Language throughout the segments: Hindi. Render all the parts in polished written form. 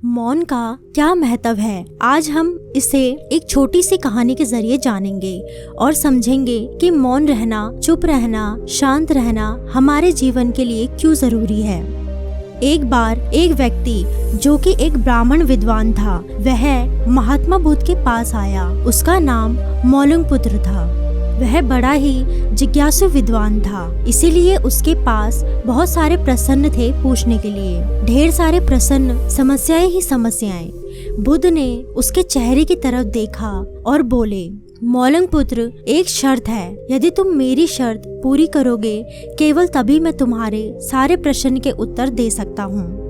मौन का क्या महत्व है, आज हम इसे एक छोटी सी कहानी के जरिए जानेंगे और समझेंगे कि मौन रहना, चुप रहना, शांत रहना हमारे जीवन के लिए क्यों जरूरी है। एक बार एक व्यक्ति जो कि एक ब्राह्मण विद्वान था, वह महात्मा बुद्ध के पास आया। उसका नाम मौलुंगपुत्र था। वह बड़ा ही जिज्ञासु विद्वान था, इसीलिए उसके पास बहुत सारे प्रश्न थे पूछने के लिए। ढेर सारे प्रश्न, समस्याएं ही समस्याएं। बुद्ध ने उसके चेहरे की तरफ देखा और बोले, मौलुंगपुत्र, एक शर्त है, यदि तुम मेरी शर्त पूरी करोगे केवल तभी मैं तुम्हारे सारे प्रश्न के उत्तर दे सकता हूँ।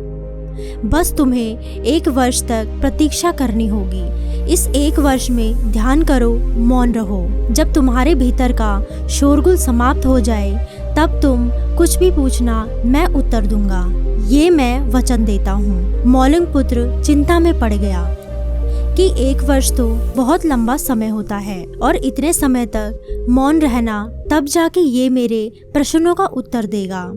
बस तुम्हें 1 वर्ष तक प्रतीक्षा करनी होगी। इस 1 वर्ष में ध्यान करो, मौन रहो। जब तुम्हारे भीतर का शोरगुल समाप्त हो जाए तब तुम कुछ भी पूछना, मैं उत्तर दूंगा। ये मैं वचन देता हूँ। मौलुंगपुत्र चिंता में पड़ गया कि 1 वर्ष तो बहुत लंबा समय होता है और इतने समय तक मौन रहना, तब जाके ये मेरे प्रश्नों का उत्तर देगा।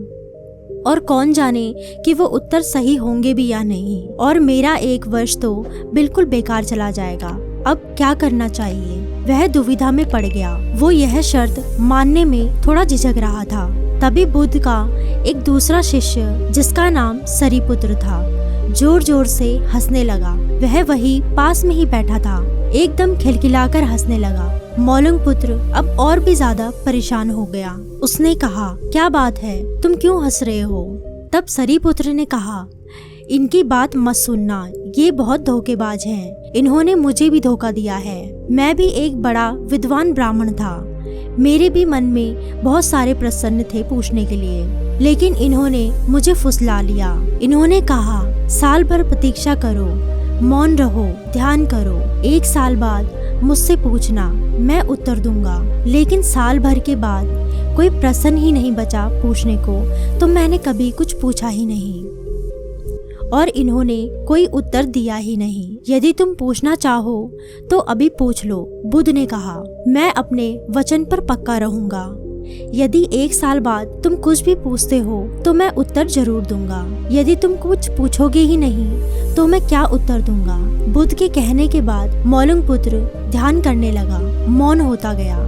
और कौन जाने कि वो उत्तर सही होंगे भी या नहीं, और मेरा 1 वर्ष तो बिल्कुल बेकार चला जाएगा। अब क्या करना चाहिए? वह दुविधा में पड़ गया। वो यह शर्त मानने में थोड़ा झिझक रहा था। तभी बुद्ध का एक दूसरा शिष्य, जिसका नाम सरीपुत्र था, जोर जोर से हंसने लगा। वह वही पास में ही बैठा था, एकदम खिलखिलाकर हंसने लगा। मौलुंगपुत्र अब और भी ज्यादा परेशान हो गया। उसने कहा, क्या बात है, तुम क्यों हंस रहे हो? तब सरीपुत्र ने कहा, इनकी बात मत सुनना, ये बहुत धोखेबाज हैं। इन्होंने मुझे भी धोखा दिया है। मैं भी एक बड़ा विद्वान ब्राह्मण था। मेरे भी मन में बहुत सारे प्रश्न थे पूछने के लिए, लेकिन इन्होंने मुझे फुसला लिया। इन्होंने कहा, साल भर प्रतीक्षा करो, मौन रहो, ध्यान करो। 1 साल बाद मुझसे पूछना, मैं उत्तर दूंगा। लेकिन साल भर के बाद कोई प्रश्न ही नहीं बचा पूछने को, तो मैंने कभी कुछ पूछा ही नहीं और इन्होंने कोई उत्तर दिया ही नहीं। यदि तुम पूछना चाहो तो अभी पूछ लो। बुद्ध ने कहा, मैं अपने वचन पर पक्का रहूंगा। यदि 1 साल बाद तुम कुछ भी पूछते हो तो मैं उत्तर जरूर दूंगा। यदि तुम कुछ पूछोगे ही नहीं तो मैं क्या उत्तर दूंगा? बुद्ध के कहने के बाद मौलुंगपुत्र ध्यान करने लगा, मौन होता गया।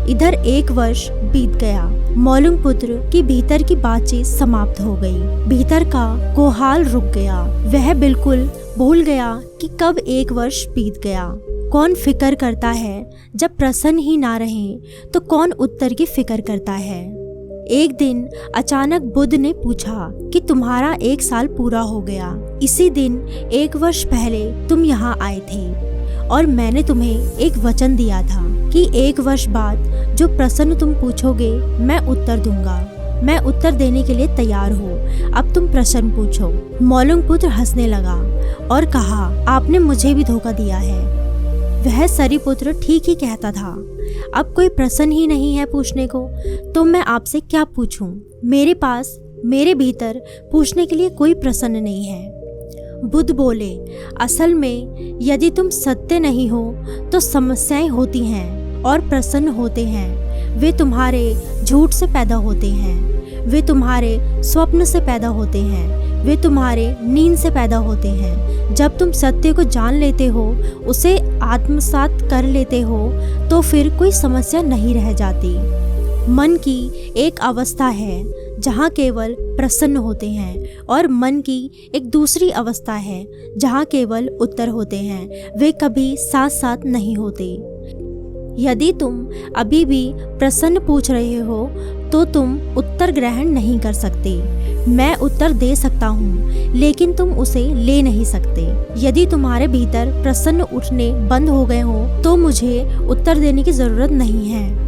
इधर 1 वर्ष बीत गया। मौलुंगपुत्र की भीतर की बातचीत समाप्त हो गई। भीतर का कोहाल रुक गया। वह बिल्कुल भूल गया कि कब 1 वर्ष बीत गया। कौन फिक्र करता है जब प्रश्न ही ना रहे, तो कौन उत्तर की फिक्र करता है? एक दिन अचानक बुद्ध ने पूछा कि तुम्हारा 1 साल पूरा हो गया। इसी दिन 1 वर्ष पहले तुम यहाँ आए थे और मैंने तुम्हें एक वचन दिया था कि 1 वर्ष बाद जो प्रश्न तुम पूछोगे मैं उत्तर दूंगा। मैं उत्तर देने के लिए तैयार हूँ। अब तुम प्रश्न पूछो। मौलुंगपुत्र हंसने लगा और कहा, आपने मुझे भी धोखा दिया है। वह सरीपुत्र ठीक ही कहता था। अब कोई प्रश्न ही नहीं है पूछने को, तो मैं आपसे क्या पूछूं? मेरे पास, मेरे भीतर पूछने के लिए कोई प्रश्न नहीं है। बुद्ध बोले, असल में यदि तुम सत्य नहीं हो तो समस्याएं होती हैं और प्रश्न होते हैं। वे तुम्हारे झूठ से पैदा होते हैं, वे तुम्हारे स्वप्न से पैदा होते हैं, वे तुम्हारे नींद से पैदा होते हैं। जब तुम सत्य को जान लेते हो, उसे आत्मसात कर लेते हो, तो फिर कोई समस्या नहीं रह जाती। मन की एक अवस्था है जहाँ केवल प्रसन्न होते हैं और मन की एक दूसरी अवस्था है जहाँ केवल उत्तर होते हैं। वे कभी साथ साथ नहीं होते। यदि तुम अभी भी प्रश्न पूछ रहे हो तो तुम उत्तर ग्रहण नहीं कर सकते। मैं उत्तर दे सकता हूँ, लेकिन तुम उसे ले नहीं सकते। यदि तुम्हारे भीतर प्रश्न उठने बंद हो गए हो तो मुझे उत्तर देने की जरूरत नहीं है।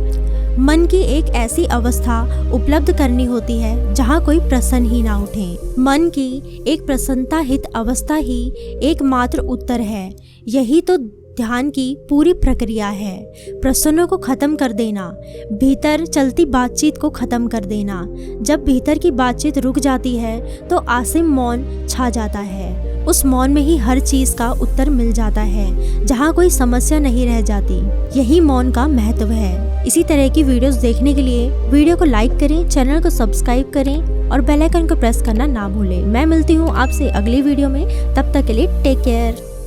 मन की एक ऐसी अवस्था उपलब्ध करनी होती है जहाँ कोई प्रश्न ही ना उठे। मन की एक प्रसन्नता हित अवस्था ही एकमात्र उत्तर है। यही तो ध्यान की पूरी प्रक्रिया है। प्रश्नों को खत्म कर देना, भीतर चलती बातचीत को खत्म कर देना। जब भीतर की बातचीत रुक जाती है तो आसिम मौन छा जाता है। उस मौन में ही हर चीज का उत्तर मिल जाता है, जहाँ कोई समस्या नहीं रह जाती। यही मौन का महत्व है। इसी तरह की वीडियोस देखने के लिए वीडियो को लाइक करें, चैनल को सब्सक्राइब करें और बेल आइकन को प्रेस करना ना भूलें। मैं मिलती हूँ आपसे अगली वीडियो में, तब तक के लिए टेक केयर।